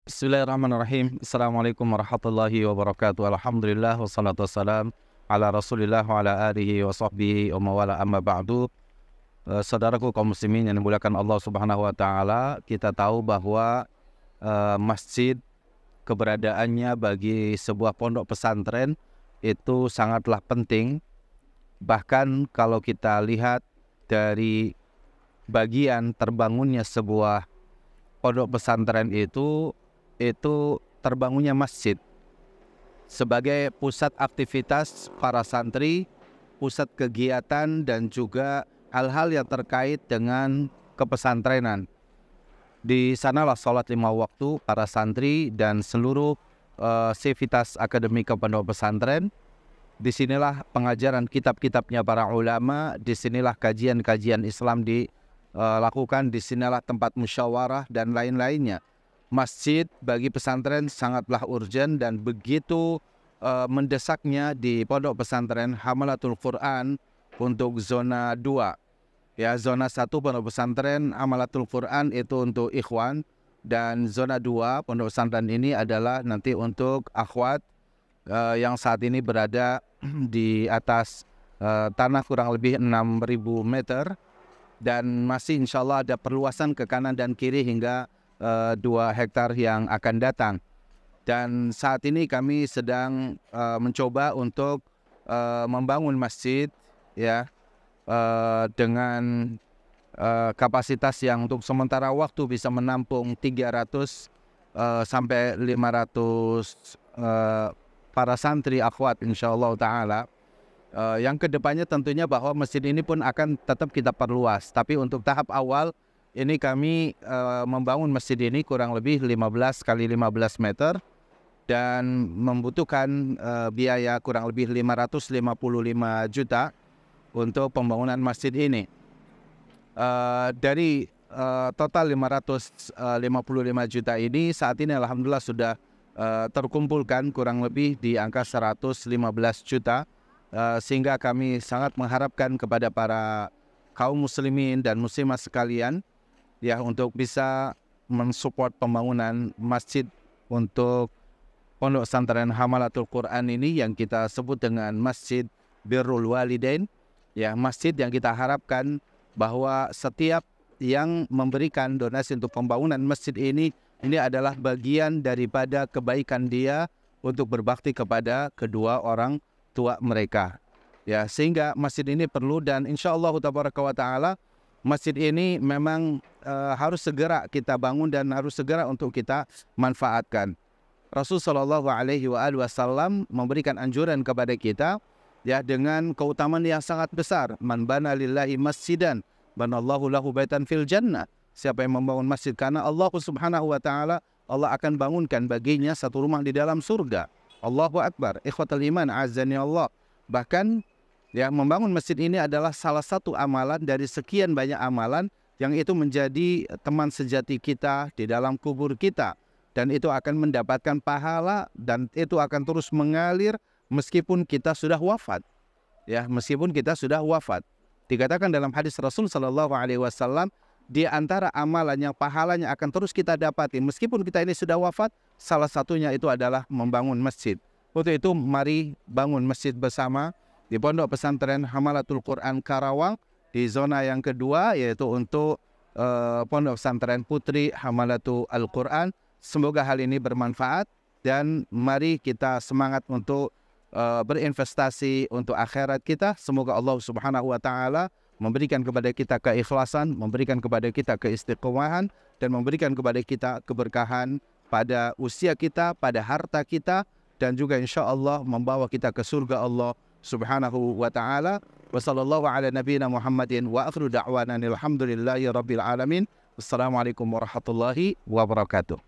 Bismillahirrahmanirrahim. Assalamualaikum warahmatullahi wabarakatuh. Alhamdulillah wassalatu wassalam ala Rasulillah wa ala alihi wa sahbihi wa mawala amma ba'du. Saudaraku kaum muslimin yang dimuliakan Allah Subhanahu wa taala, kita tahu bahwa masjid keberadaannya bagi sebuah pondok pesantren itu sangatlah penting. Bahkan kalau kita lihat dari bagian terbangunnya sebuah pondok pesantren itu terbangunnya masjid sebagai pusat aktivitas para santri, pusat kegiatan dan juga hal-hal yang terkait dengan kepesantrenan. Di sanalah sholat 5 waktu para santri dan seluruh sivitas akademika pondok pesantren. Disinilah pengajaran kitab-kitabnya para ulama, disinilah kajian-kajian Islam dilakukan, disinilah tempat musyawarah dan lain-lainnya. Masjid bagi pesantren sangatlah urgent dan begitu mendesaknya di pondok pesantren Hamalatul Quran untuk zona 2. Ya, zona 1 pondok pesantren Hamalatul Quran itu untuk ikhwan, dan zona 2 pondok pesantren ini adalah nanti untuk akhwat yang saat ini berada di atas tanah kurang lebih 6.000 meter, dan masih insya Allah ada perluasan ke kanan dan kiri hingga 2 hektar yang akan datang. Dan saat ini kami sedang mencoba untuk membangun masjid ya, dengan kapasitas yang untuk sementara waktu bisa menampung 300 sampai 500 para santri akhwat insyaallah taala. Yang kedepannya tentunya bahwa masjid ini pun akan tetap kita perluas, tapi untuk tahap awal ini kami membangun masjid ini kurang lebih 15 kali 15 meter dan membutuhkan biaya kurang lebih 555 juta untuk pembangunan masjid ini. Dari total 555 juta ini saat ini alhamdulillah sudah terkumpulkan kurang lebih di angka 115 juta, sehingga kami sangat mengharapkan kepada para kaum muslimin dan muslimah sekalian ya untuk bisa mensupport pembangunan masjid untuk pondok pesantren Hamalatul Quran ini yang kita sebut dengan Masjid Birrul Walidain. Ya, masjid yang kita harapkan bahwa setiap yang memberikan donasi untuk pembangunan masjid ini adalah bagian daripada kebaikan dia untuk berbakti kepada kedua orang tua mereka. Ya, sehingga masjid ini perlu, dan insyaallah tabaraka wa taala masjid ini memang harus segera kita bangun dan harus segera untuk kita manfaatkan. Rasulullah SAW memberikan anjuran kepada kita ya dengan keutamaan yang sangat besar. Man bana lillahi masjidan banallahu lahu baitan fil jannah. Siapa yang membangun masjid karena Allah Subhanahu wa taala, Allah akan bangunkan baginya satu rumah di dalam surga. Allahu akbar. Ikhwatul iman azani Allah. Bahkan ya, membangun masjid ini adalah salah satu amalan dari sekian banyak amalan yang itu menjadi teman sejati kita di dalam kubur kita, dan itu akan mendapatkan pahala dan itu akan terus mengalir meskipun kita sudah wafat. Ya, meskipun kita sudah wafat. Dikatakan dalam hadis Rasul sallallahu alaihi wasallam, di antara amalan yang pahalanya akan terus kita dapati meskipun kita ini sudah wafat, salah satunya itu adalah membangun masjid. Untuk itu mari bangun masjid bersama di Pondok Pesantren Hamalatul Quran Karawang di zona yang kedua, yaitu untuk Pondok Pesantren Putri Hamalatul Al-Quran. Semoga hal ini bermanfaat dan mari kita semangat untuk berinvestasi untuk akhirat kita. Semoga Allah Subhanahu wa taala memberikan kepada kita keikhlasan, memberikan kepada kita keistiqomahan, dan memberikan kepada kita keberkahan pada usia kita, pada harta kita, dan juga insya Allah membawa kita ke surga Allah Subhanahu wa ta'ala. Wa sallallahu ala nabiyina Muhammadin wa akhiru da'wana alhamdulillahi rabbil alamin. Wassalamualaikum warahmatullahi wabarakatuh.